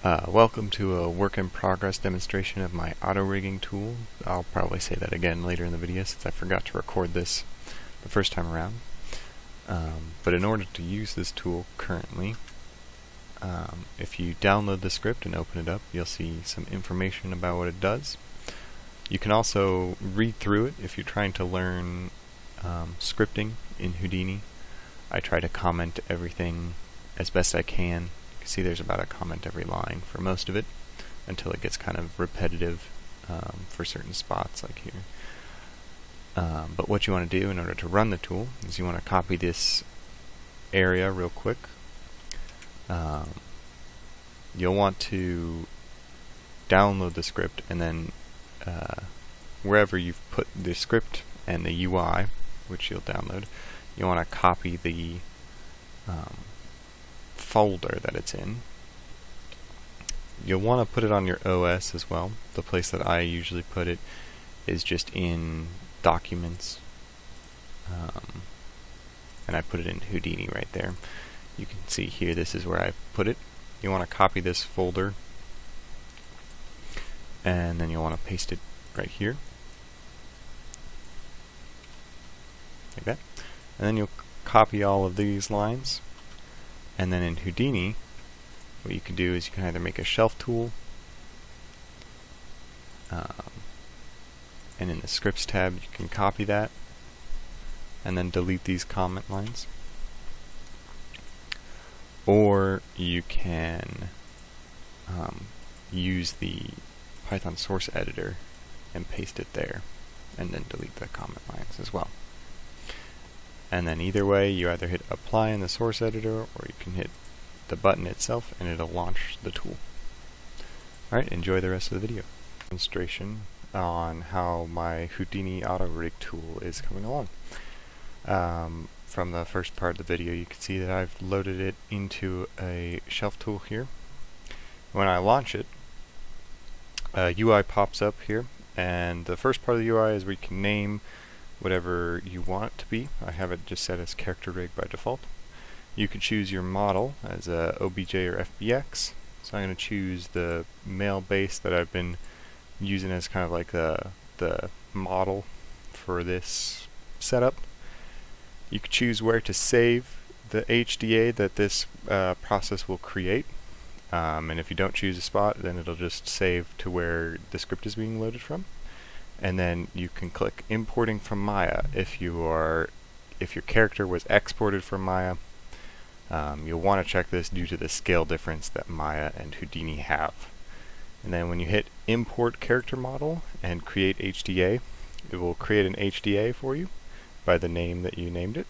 Welcome to a work-in-progress demonstration of my auto-rigging tool. I'll probably say that again later in the video since I forgot to record this the first time around. But in order to use this tool currently, if you download the script and open it up, you'll see some information about what it does. You can also read through it if you're trying to learn scripting in Houdini. I try to comment everything as best I can. See, there's about a comment every line for most of it until it gets kind of repetitive for certain spots like here. But what you want to do in order to run the tool is you want to copy this area real quick. You'll want to download the script and then wherever you've put the script and the UI, which you'll download, you want to copy the folder that it's in. You'll want to put it on your OS as well. The place that I usually put it is just in Documents, and I put it in Houdini right there. You can see here, this is where I put it. You want to copy this folder, and then you'll want to paste it right here, like that. And then you'll copy all of these lines. And then in Houdini, what you can do is you can either make a shelf tool, and in the scripts tab you can copy that and then delete these comment lines, or you can use the Python source editor and paste it there and then delete the comment lines as well. And then either way, you either hit apply in the source editor or you can hit the button itself and it'll launch the tool. Alright, enjoy the rest of the video. Demonstration on how my Houdini AutoRig tool is coming along. From the first part of the video, you can see that I've loaded it into a shelf tool here. When I launch it, a UI pops up here, and the first part of the UI is where you can name whatever you want it to be. I have it just set as character rig by default. You could choose your model as a OBJ or FBX. So I'm going to choose the male base that I've been using as kind of like the model for this setup. You could choose where to save the HDA that this process will create. And if you don't choose a spot, then it'll just save to where the script is being loaded from. And then you can click importing from Maya if your character was exported from Maya. You'll want to check this due to the scale difference that Maya and Houdini have. And then when you hit import character model and create HDA, it will create an HDA for you by the name that you named it,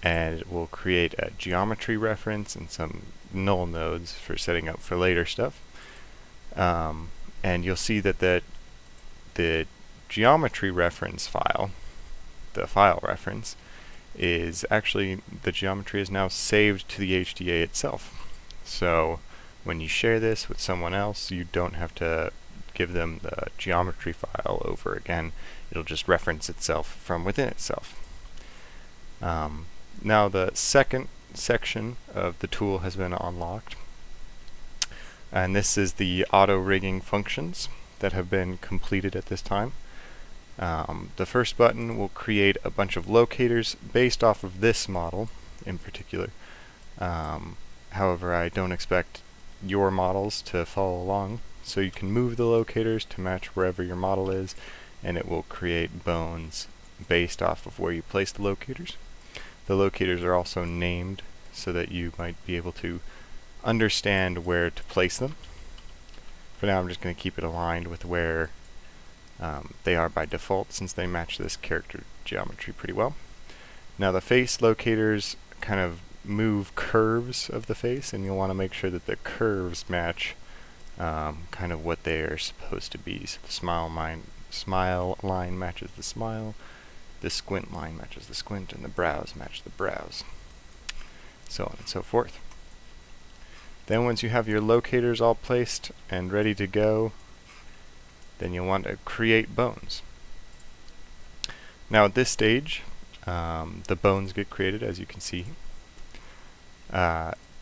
and it will create a geometry reference and some null nodes for setting up for later stuff. And you'll see that the geometry reference file, the file reference, is actually, the geometry is now saved to the HDA itself. So when you share this with someone else, you don't have to give them the geometry file over again. It'll just reference itself from within itself. Now the second section of the tool has been unlocked, and this is the auto-rigging functions that have been completed at this time. The first button will create a bunch of locators based off of this model in particular. However, I don't expect your models to follow along, so you can move the locators to match wherever your model is, and it will create bones based off of where you place the locators. The locators are also named so that you might be able to understand where to place them. For now, I'm just going to keep it aligned with where they are by default, since they match this character geometry pretty well. Now the face locators kind of move curves of the face, and you'll want to make sure that the curves match kind of what they are supposed to be. So the smile line matches the smile, the squint line matches the squint, and the brows match the brows, so on and so forth. Then once you have your locators all placed and ready to go, then you'll want to create bones. Now at this stage, the bones get created, as you can see.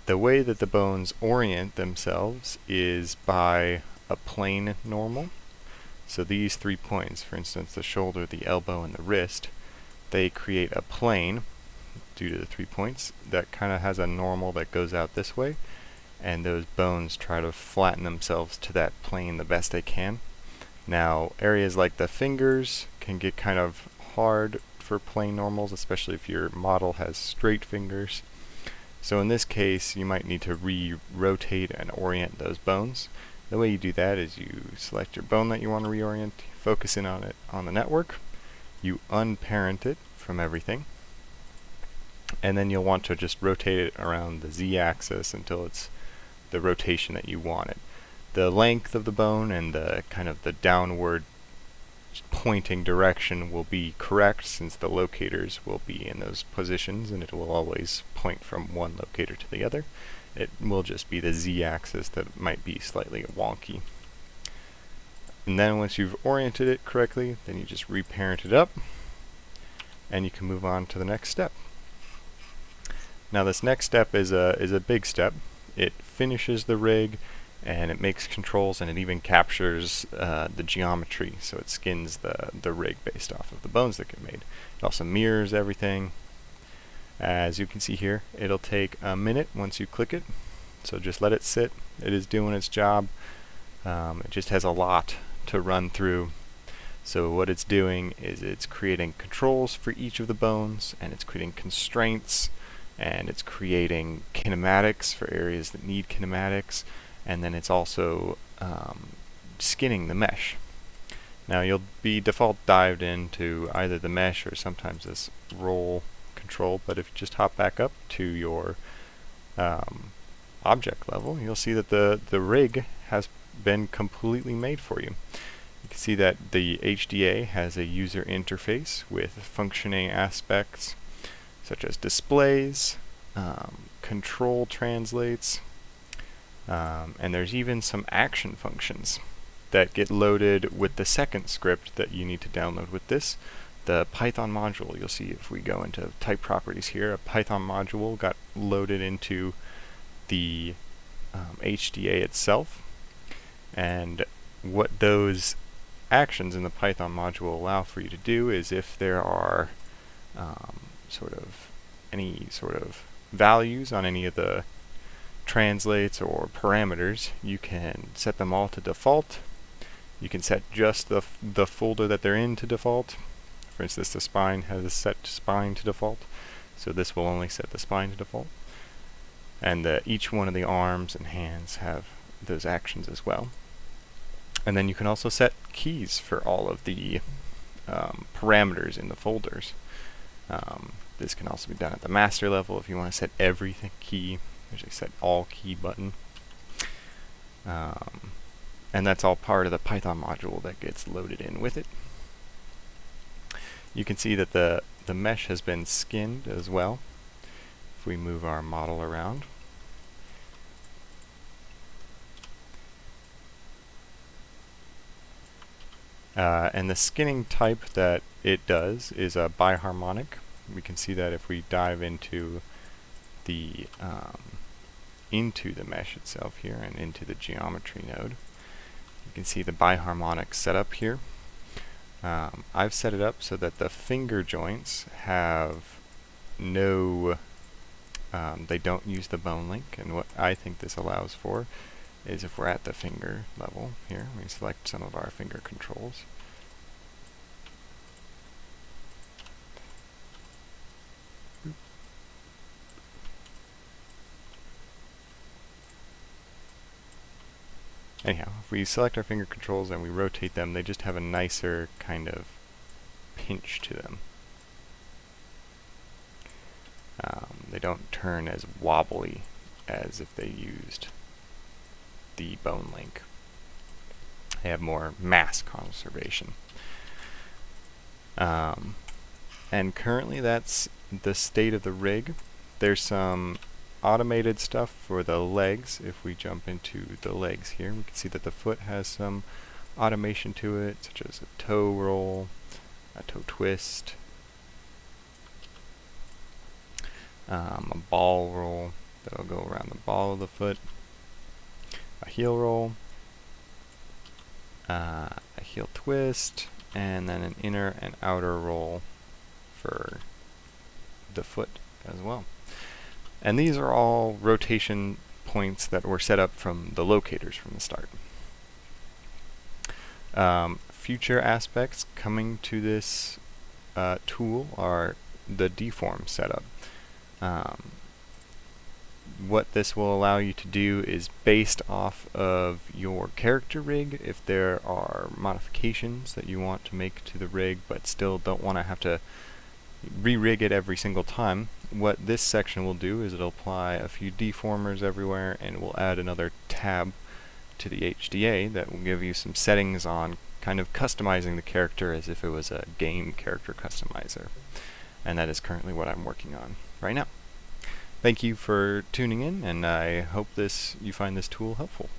The way that the bones orient themselves is by a plane normal. So these 3 points, for instance the shoulder, the elbow, and the wrist, they create a plane due to the 3 points that kind of has a normal that goes out this way, and those bones try to flatten themselves to that plane the best they can. Now areas like the fingers can get kind of hard for plane normals, especially if your model has straight fingers. So in this case, you might need to re-rotate and orient those bones. The way you do that is you select your bone that you want to reorient, focus in on it on the network, you unparent it from everything, and then you'll want to just rotate it around the z-axis until it's the rotation that you want it. The length of the bone and the kind of the downward pointing direction will be correct, since the locators will be in those positions and it will always point from one locator to the other. It will just be the z-axis that might be slightly wonky. And then once you've oriented it correctly, then you just reparent it up and you can move on to the next step. Now this next step is a big step. It finishes the rig, and it makes controls, and it even captures the geometry, so it skins the rig based off of the bones that get made. It also mirrors everything. As you can see here, it'll take a minute once you click it, so just let it sit. It is doing its job. It just has a lot to run through. So what it's doing is it's creating controls for each of the bones, and it's creating constraints, and it's creating kinematics for areas that need kinematics. And then it's also skinning the mesh. Now you'll be default dived into either the mesh or sometimes this roll control, but if you just hop back up to your object level, you'll see that the rig has been completely made for you. You can see that the HDA has a user interface with functioning aspects such as displays, control translates, and there's even some action functions that get loaded with the second script that you need to download with this, the Python module. You'll see if we go into type properties here, a Python module got loaded into the HDA itself, and what those actions in the Python module allow for you to do is if there are any sort of values on any of the translates or parameters, you can set them all to default. You can set just the folder that they're in to default. For instance, the spine has a set spine to default, so this will only set the spine to default. And each one of the arms and hands have those actions as well. And then you can also set keys for all of the parameters in the folders. This can also be done at the master level if you want to set everything key. There's a set all key button. And that's all part of the Python module that gets loaded in with it. You can see that the mesh has been skinned as well. If we move our model around, and the skinning type that it does is a biharmonic. We can see that if we dive into the mesh itself here and into the geometry node. You can see the biharmonic setup here. I've set it up so that the finger joints have no, they don't use the bone link, and what I think this allows for is if we're at the finger level here, we select some of our finger controls. Anyhow, if we select our finger controls and we rotate them, they just have a nicer kind of pinch to them. They don't turn as wobbly as if they used the bone link. They have more mass conservation. And currently that's the state of the rig. There's some automated stuff for the legs. If we jump into the legs here, we can see that the foot has some automation to it, such as a toe roll, a toe twist, a ball roll. that'll go around the ball of the foot, a heel roll, a heel twist, and then an inner and outer roll for the foot as well. And these are all rotation points that were set up from the locators from the start. Future aspects coming to this tool are the deform setup. What this will allow you to do is, based off of your character rig, if there are modifications that you want to make to the rig but still don't want to have to re-rig it every single time, what this section will do is it'll apply a few deformers everywhere, and we'll add another tab to the HDA that will give you some settings on kind of customizing the character as if it was a game character customizer. And that is currently what I'm working on right now. Thank you for tuning in, and I hope you find this tool helpful.